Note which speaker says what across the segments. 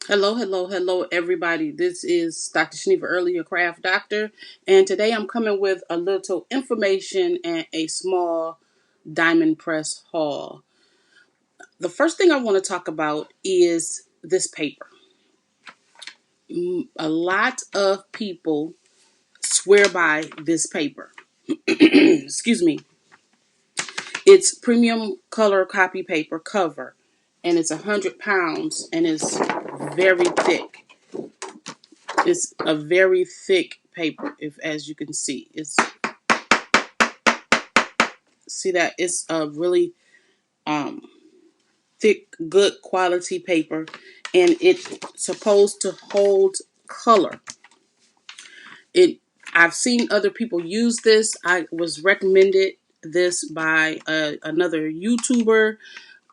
Speaker 1: Hello, hello, hello, everybody. This is Dr. Shaniva Early, your craft doctor, and today I'm coming with a little information and a small diamond press haul. The first thing I want to talk about is this paper. A lot of people swear by this paper. Excuse me. It's premium color copy paper cover, and it's 100 pounds, and it's very thick. It's a very thick paper, if as you can see. See that it's a really um thick, good quality paper, and it's supposed to hold color. It I've seen other people use this. I was recommended this by another YouTuber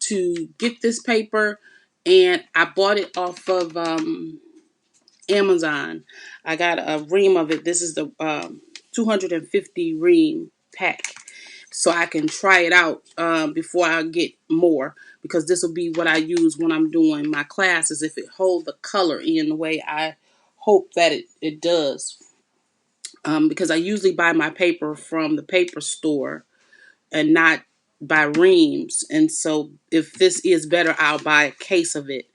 Speaker 1: to get this paper, and I bought it off of Amazon. I got a ream of it. This is the 250 ream pack, so I can try it out before I get more, because this will be what I use when I'm doing my classes. If it hold the color in the way I hope that it does, because I usually buy my paper from the paper store and not by reams. And so if this is better, I'll buy a case of it.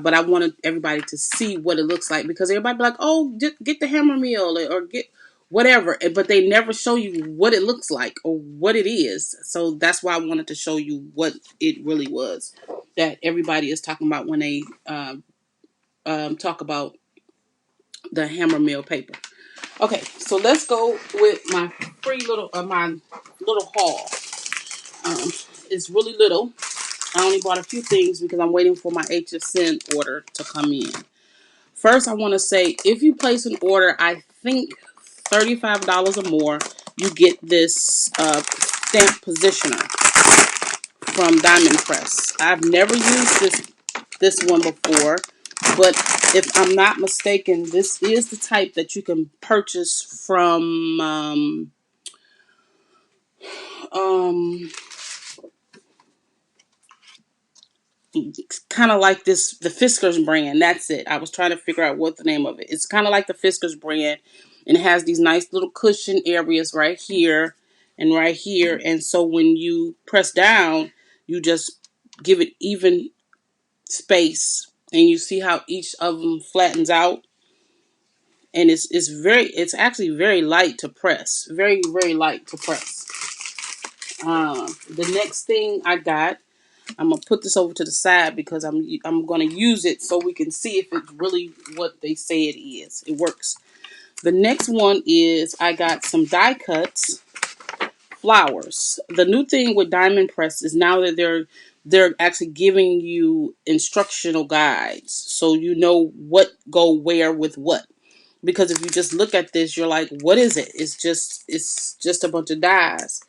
Speaker 1: But I wanted everybody to see what it looks like, because everybody be like, oh, get the hammer mill or get whatever. But they never show you what it looks like or what it is. So that's why I wanted to show you what it really was that everybody is talking about when they talk about the hammer mill paper. Okay, so let's go with my my little haul. Um, it's really little. I only bought a few things because I'm waiting for my HSN order to come in. First, I want to say, if you place an order, I think $35 or more, you get this stamp positioner from Diamond Press. I've never used this one before, but if I'm not mistaken, this is the type that you can purchase from um kind of like the Fiskars brand. That's it. I was trying to figure out what the name of it. It's kind of like the Fiskars brand, and it has these nice little cushion areas right here and right here. And so when you press down, you just give it even space, and you see how each of them flattens out. And it's actually very light to press. Very, very light to press. The next thing I got, I'm gonna put this over to the side because I'm gonna use it so we can see if it's really what they say it is. It works. The next one is I got some die cuts flowers. The new thing with Diamond Press is now that they're actually giving you instructional guides, so you know what go where with what. Because if you just look at this, you're like, what is it? It's just a bunch of dies.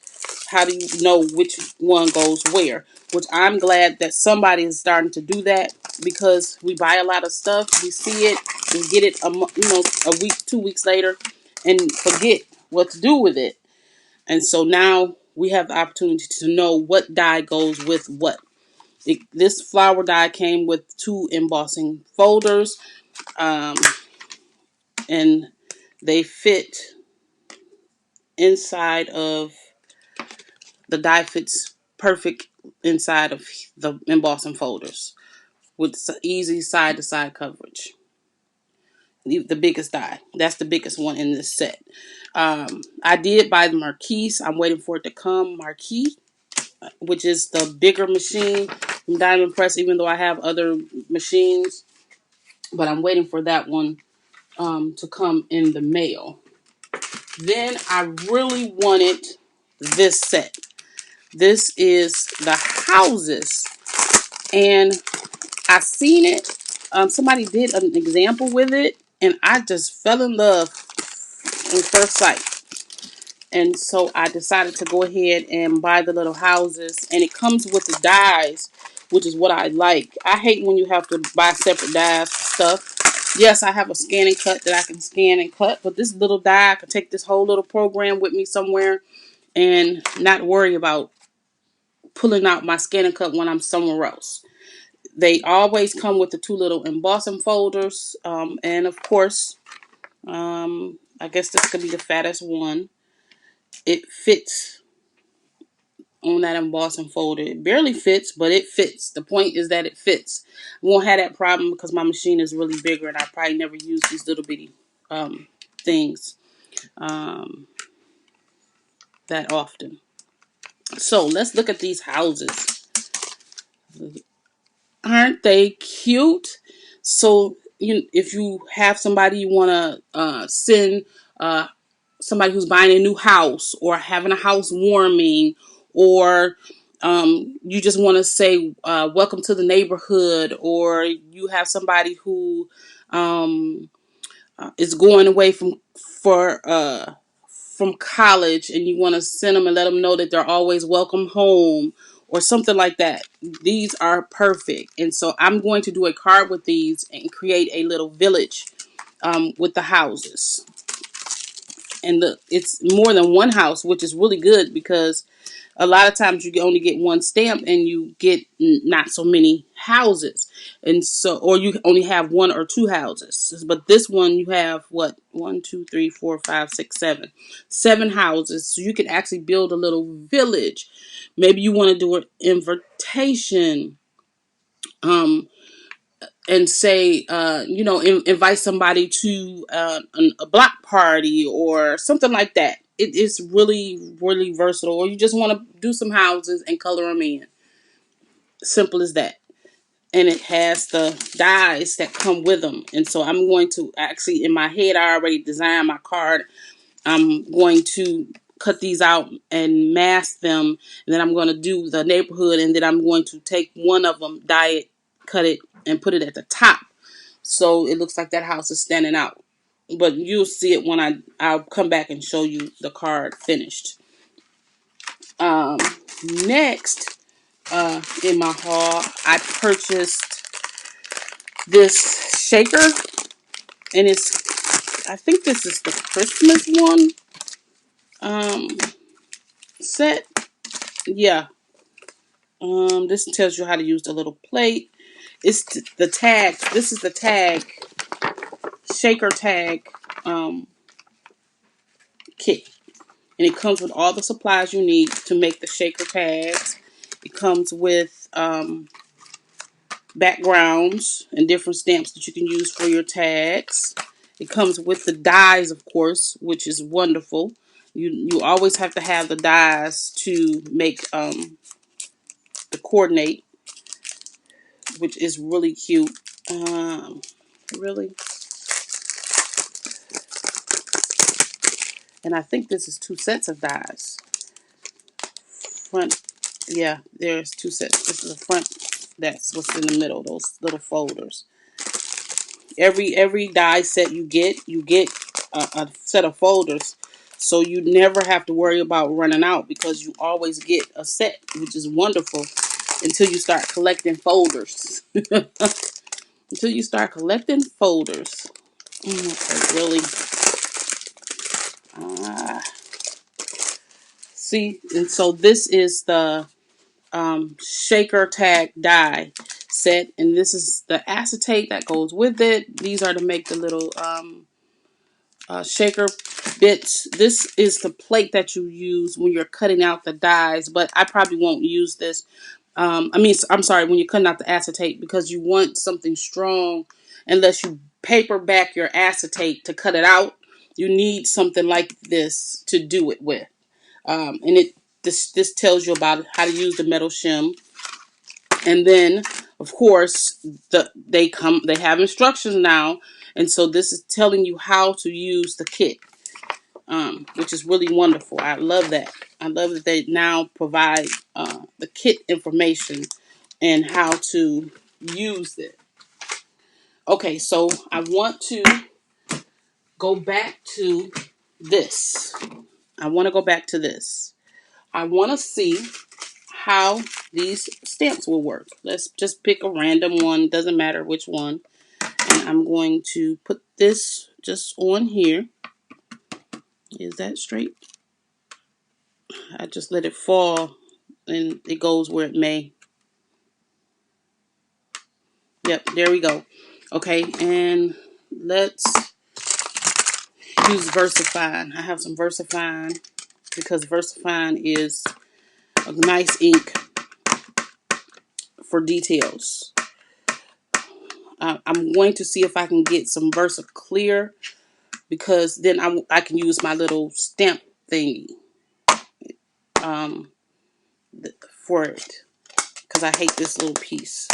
Speaker 1: How do you know which one goes where? Which I'm glad that somebody is starting to do that, because we buy a lot of stuff, we see it, we get it a week, 2 weeks later, and forget what to do with it. And so now we have the opportunity to know what die goes with what. This flower die came with 2 embossing folders, um, and they fit inside of the die fits perfect inside of the embossing folders with easy side to side coverage. The biggest die. That's the biggest one in this set. I did buy the Marquise. I'm waiting for it to come. Marquis, which is the bigger machine from Diamond Press, even though I have other machines. But I'm waiting for that one to come in the mail. Then I really wanted this set. This is the houses, and I seen it. Somebody did an example with it, and I just fell in love in first sight. And so I decided to go ahead and buy the little houses, and it comes with the dies, which is what I like. I hate when you have to buy separate dies for stuff. Yes, I have a scan and cut that I can scan and cut, but this little die, I can take this whole little program with me somewhere and not worry about pulling out my scan and cut when I'm somewhere else. They always come with the 2 little embossing folders, and of course, I guess this could be the fattest one. It fits on that embossing folder. It barely fits, but it fits. The point is that it fits. I won't have that problem because my machine is really bigger, and I probably never use these little bitty things um, that often. So let's look at these houses. Aren't they cute? So if you have somebody you want to send, somebody who's buying a new house or having a house warming, or you just want to say welcome to the neighborhood, or you have somebody who um, is going away from college, and you want to send them and let them know that they're always welcome home, or something like that. These are perfect. And so I'm going to do a card with these and create a little village with the houses. And it's more than one house, which is really good because a lot of times you only get one stamp and you get not so many houses, and so, or you only have 1 or 2 houses. But this one you have what, 1, 2, 3, 4, 5, 6, 7 houses, so you can actually build a little village. Maybe you want to do an invitation, um and say, invite somebody to a block party or something like that. It is really, really versatile. Or you just want to do some houses and color them in. Simple as that. And it has the dies that come with them. And so I'm going to actually, in my head, I already designed my card. I'm going to cut these out and mask them. And then I'm going to do the neighborhood. And then I'm going to take one of them, dye it, cut it, and put it at the top, so it looks like that house is standing out. But you'll see it when I'll come back and show you the card finished. Um, Next, in my haul, I purchased this shaker, and I think this is the Christmas one set. Yeah. This tells you how to use the little plate. It's the tag. This is the tag, shaker tag kit. And it comes with all the supplies you need to make the shaker tags. It comes with backgrounds and different stamps that you can use for your tags. It comes with the dies, of course, which is wonderful. You always have to have the dies to make the coordinate, which is really cute. Really, and I think this is 2 sets of dies. Front, yeah, there's 2 sets. This is the front. That's what's in the middle. Those little folders. Every die set you get a set of folders, so you never have to worry about running out because you always get a set, which is wonderful until you start collecting folders. Until you start collecting folders. Okay, really. Uh, See, and so this is the shaker tag die set, and this is the acetate that goes with it. These are to make the little shaker bits. This is the plate that you use when you're cutting out the dies, but I probably won't use this. I'm sorry, when you're cutting out the acetate, because you want something strong. Unless you paper back your acetate to cut it out, you need something like this to do it with. And this tells you about how to use the metal shim. And then, of course, they have instructions now, and so this is telling you how to use the kit, which is really wonderful. I love that. I love that they now provide the kit information and how to use it. Okay, so I want to go back to this. I want to go back to this. I want to see how these stamps will work. Let's just pick a random one. Doesn't matter which one. And I'm going to put this just on here. Is that straight? I just let it fall and it goes where it may. Yep, there we go. Okay, and let's use VersaFine. I have some VersaFine because VersaFine is a nice ink for details. I'm going to see if I can get some Versa Clear, because then I can use my little stamp thingy um, for it, because I hate this little piece.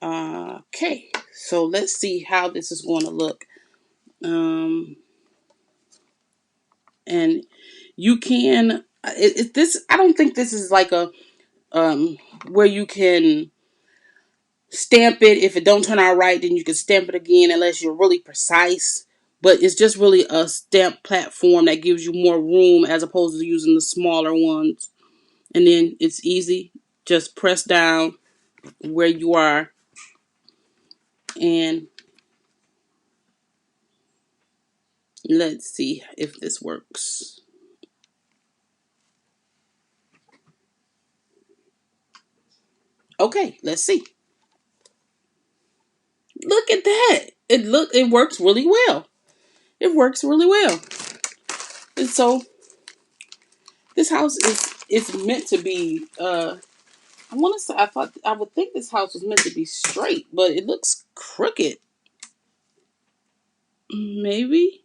Speaker 1: Okay, so let's see how this is going to look. And you can, this, I don't think this is like a, where you can stamp it. If it don't turn out right, then you can stamp it again unless you're really precise. But it's just really a stamp platform that gives you more room as opposed to using the smaller ones. And then it's easy. Just press down where you are, and let's see if this works. Okay, let's see. Look at that. It works really well. It works really well. And so this house is meant to be I want to say, I would think this house was meant to be straight, but it looks crooked. Maybe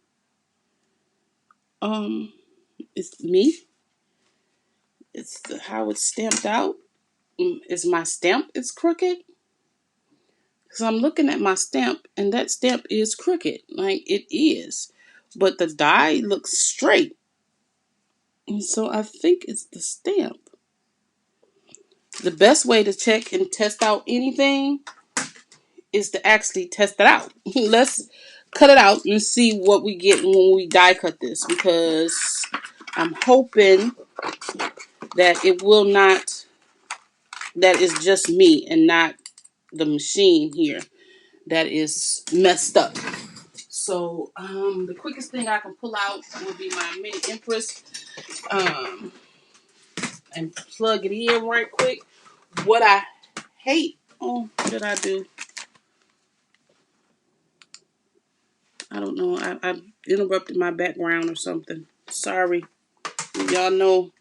Speaker 1: um it's me. It's how it's stamped out. Is my stamp is crooked? Because I'm looking at my stamp, and that stamp is crooked, like it is, but the die looks straight, and so I think it's the stamp. The best way to check and test out anything is to actually test it out. Let's cut it out and see what we get when we die cut this, because I'm hoping that it will not, that is just me and not the machine here that is messed up. So the quickest thing I can pull out would be my mini Empress, um, and plug it in right quick. What I hate, oh, what did I do? I don't know. I interrupted my background or something. Sorry. Y'all know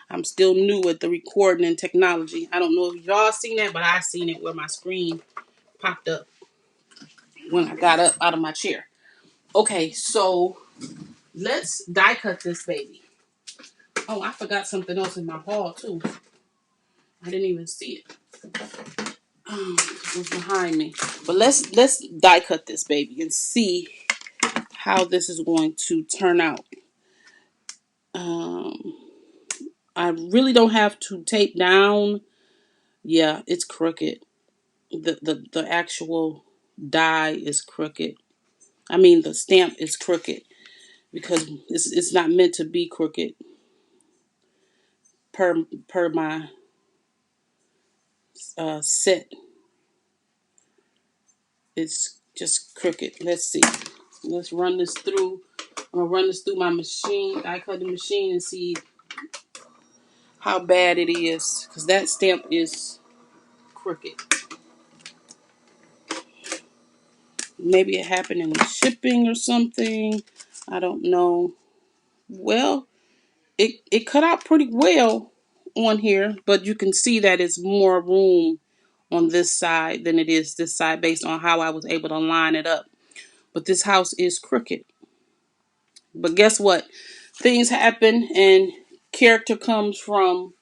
Speaker 1: I'm still new at the recording and technology. I don't know if y'all seen that, but I seen it where my screen popped up when I got up out of my chair. Okay, so let's die cut this baby. Oh, I forgot something else in my haul too. I didn't even see it. It was behind me. But let's die cut this baby and see how this is going to turn out. Um, I really don't have to tape down. Yeah, it's crooked. The actual die is crooked. I mean, the stamp is crooked because it's not meant to be crooked per my set. It's just crooked. Let's see. Let's run this through. I'm gonna run this through my machine, die cutting machine, and see how bad it is, because that stamp is crooked. Maybe it happened in shipping or something. I don't know. Well, it cut out pretty well on here, but you can see that it's more room on this side than it is this side based on how I was able to line it up. But this house is crooked. But guess what? Things happen and character comes from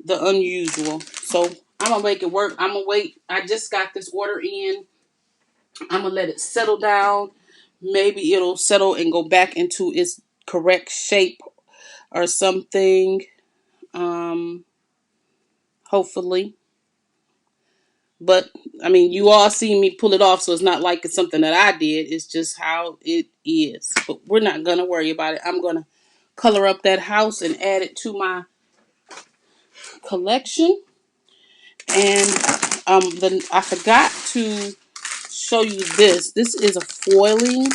Speaker 1: the unusual. So I'm gonna make it work. I'm gonna wait. I just got this order in. I'm gonna let it settle down. Maybe it'll settle and go back into its correct shape or something. Um, Hopefully. But I mean, you all see me pull it off, so it's not like it's something that I did. It's just how it is. But we're not gonna worry about it. I'm gonna color up that house and add it to my collection. And then I forgot to show you this. This is a foiling.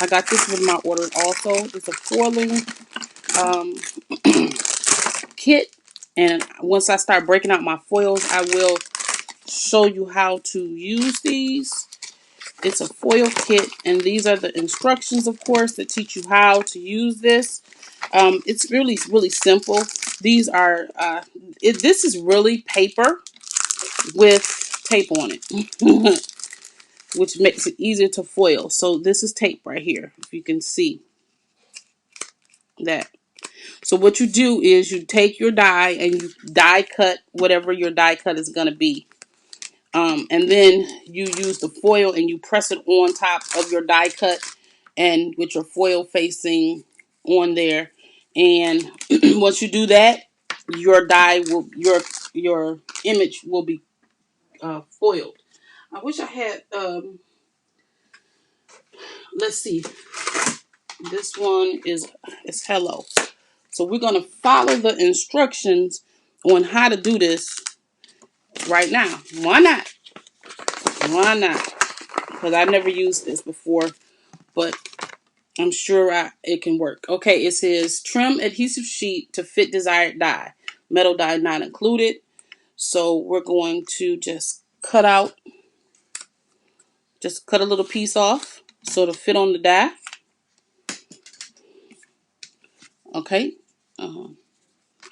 Speaker 1: I got this with my order also. It's a foiling um, kit. And once I start breaking out my foils, I will show you how to use these. It's a foil kit, and these are the instructions, of course, that teach you how to use this. It's really, really simple. These are, this is really paper with tape on it, which makes it easier to foil. So this is tape right here, if you can see that. So what you do is you take your die and you die cut whatever your die cut is going to be. And then you use the foil and you press it on top of your die cut and with your foil facing on there. And once you do that, your die will, your image will be foiled. I wish I had, let's see, this one is hello. So we're going to follow the instructions on how to do this right now. Why not? Why not? Because I've never used this before, but I'm sure it can work. Okay, it says trim adhesive sheet to fit desired die. Metal die not included. So we're going to just cut a little piece off so it'll fit on the die. Okay,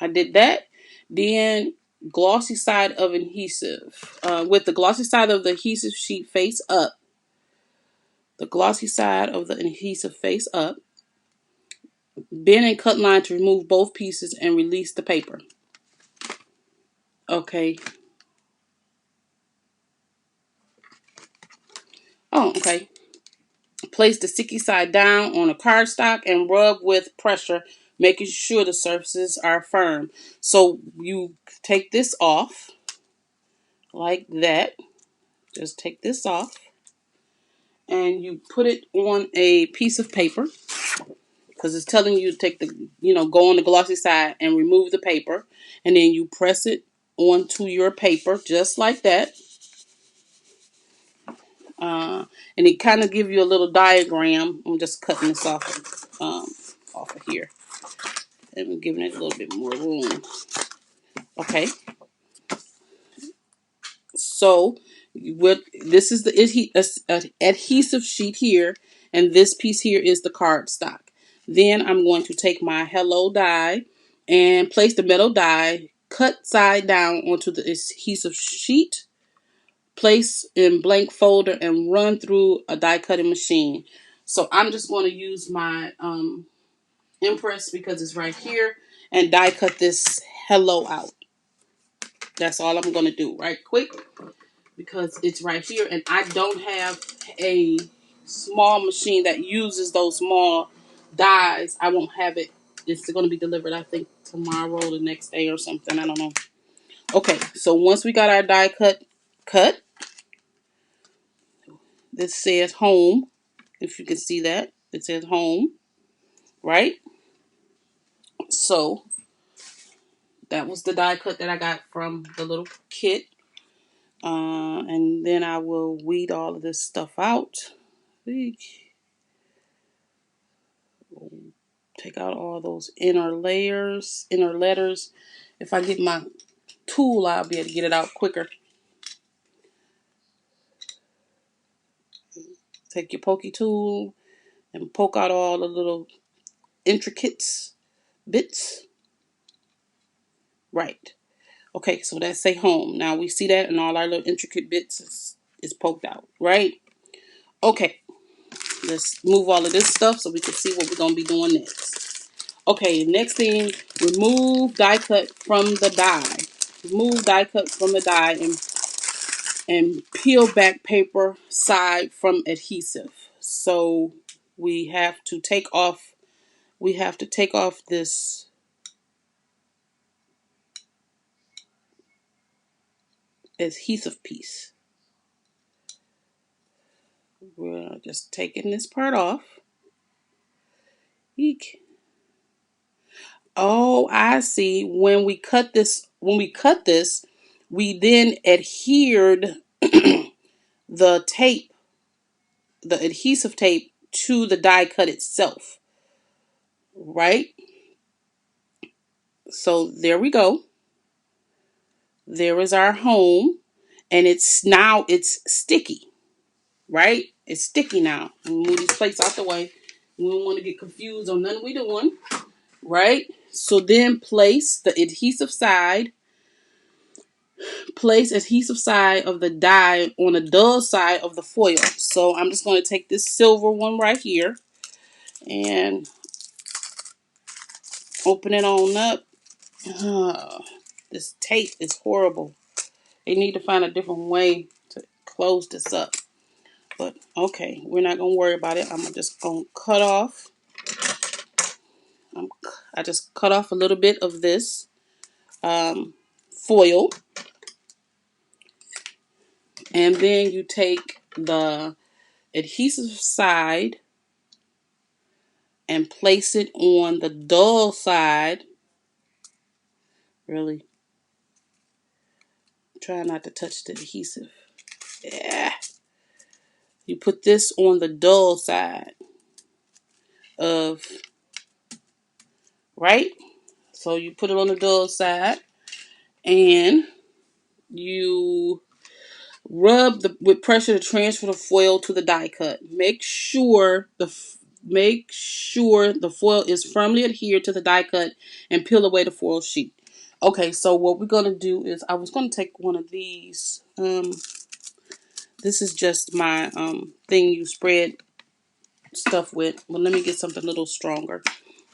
Speaker 1: I did that. Then glossy side of adhesive. With the glossy side of the adhesive sheet face up. The glossy side of the adhesive face up. Bend and cut line to remove both pieces and release the paper. Okay. Oh, okay. Place the sticky side down on a cardstock and rub with pressure, making sure the surfaces are firm. So you take this off like that. Just take this off and you put it on a piece of paper because it's telling you to take go on the glossy side and remove the paper, and then you press it onto your paper just like that. And it kind of give you a little diagram. I'm just cutting this off of here. And giving it a little bit more room. Okay. So this is the adhesive sheet here, and this piece here is the cardstock. Then I'm going to take my hello die and place the metal die cut side down onto the adhesive sheet. Place in blank folder and run through a die cutting machine. So I'm just going to use my Impress because it's right here and die cut this hello out. That's all I'm going to do right quick because it's right here and I don't have a small machine that uses those small dies. I won't have it. It's going to be delivered, I think, tomorrow or the next day or something. I don't know. Okay, so once we got our die cut, this says home. If you can see that, it says home, right? So that was the die cut that I got from the little kit. And then I will weed all of this stuff out. Take out all those inner layers, inner letters. If I get my tool, I'll be able to get it out quicker. Take your pokey tool and poke out all the little intricate bits. Right. Okay, so that's say home. Now we see that and all our little intricate bits is poked out, right? Okay, let's move all of this stuff so we can see what we're going to be doing next. Okay, next thing, remove die cut from the die. Remove die cut from the die and peel back paper side from adhesive. So we have to take off this adhesive piece. We're just taking this part off. Eek. Oh, I see. When we cut this, we then adhered the tape, the adhesive tape to the die cut itself. Right? So there we go. There is our home. and it's sticky, right? It's sticky now. Move these plates out the way. We don't want to get confused on nothing we doing, right? So then place adhesive side of the die on the dull side of the foil. So I'm just going to take this silver one right here and open it on up. This tape is horrible. They need to find a different way to close this up. But okay, we're not going to worry about it. I'm just going to cut off. I just cut off a little bit of this foil. And then you take the adhesive side and place it on the dull side. Really try not to touch the adhesive. Yeah. You put this on the dull side of, right? So you put it on the dull side and you rub with pressure to transfer the foil to the die cut. Make sure the foil is firmly adhered to the die cut and peel away the foil sheet. Okay, so what we're gonna do is I was gonna take one of these. This is just my thing you spread stuff with. Well, let me get something a little stronger,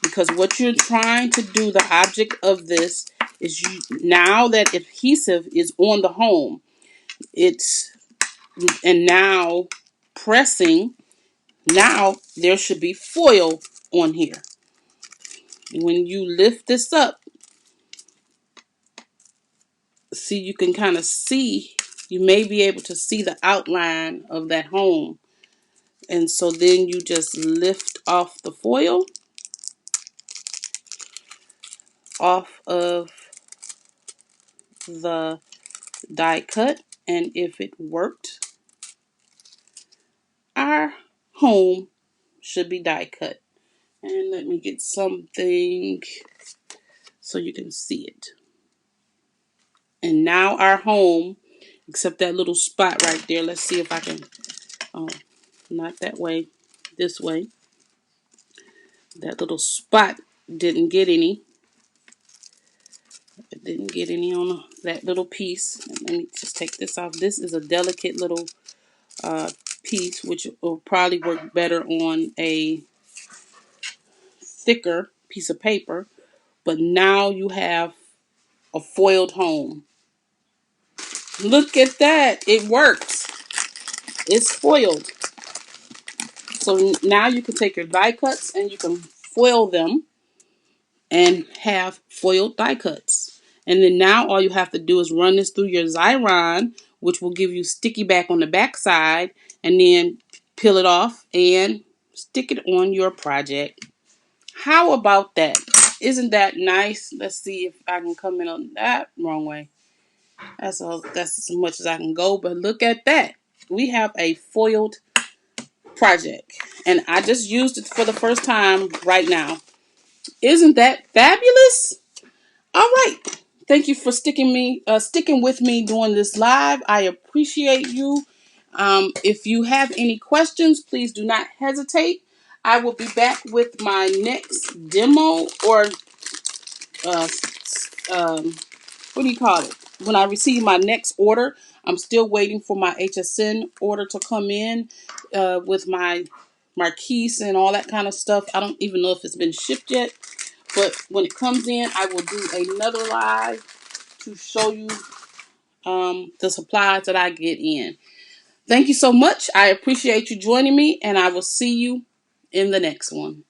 Speaker 1: because what you're trying to do, the object of this is now that adhesive is on the home, and now pressing, now there should be foil on here. When you lift this up, see, you can kind of see, you may be able to see the outline of that home. And so then you just lift off the foil off of the die cut, and if it worked, our home should be die cut. And let me get something so you can see it. And now our home, except that little spot right there. Let's see if I can, not that way, this way. That little spot didn't get any. It didn't get any on that little piece. And let me just take this off. This is a delicate little piece, which will probably work better on a thicker piece of paper. But now you have a foiled home. Look at that. It works. It's foiled. So now you can take your die cuts and you can foil them and have foiled die cuts. And then now all you have to do is run this through your Xyron, which will give you sticky back on the back side, and then peel it off and stick it on your project. How about that? Isn't that nice? Let's see if I can come in on that wrong way. That's as much as I can go, but look at that. We have a foiled project, and I just used it for the first time right now. Isn't that fabulous? All right. Thank you for sticking with me during this live. I appreciate you. If you have any questions, please do not hesitate. I will be back with my next demo, or uh, what do you call it? When I receive my next order. I'm still waiting for my HSN order to come in with my marquise and all that kind of stuff. I don't even know if it's been shipped yet. But when it comes in, I will do another live to show you the supplies that I get in. Thank you so much. I appreciate you joining me, and I will see you in the next one.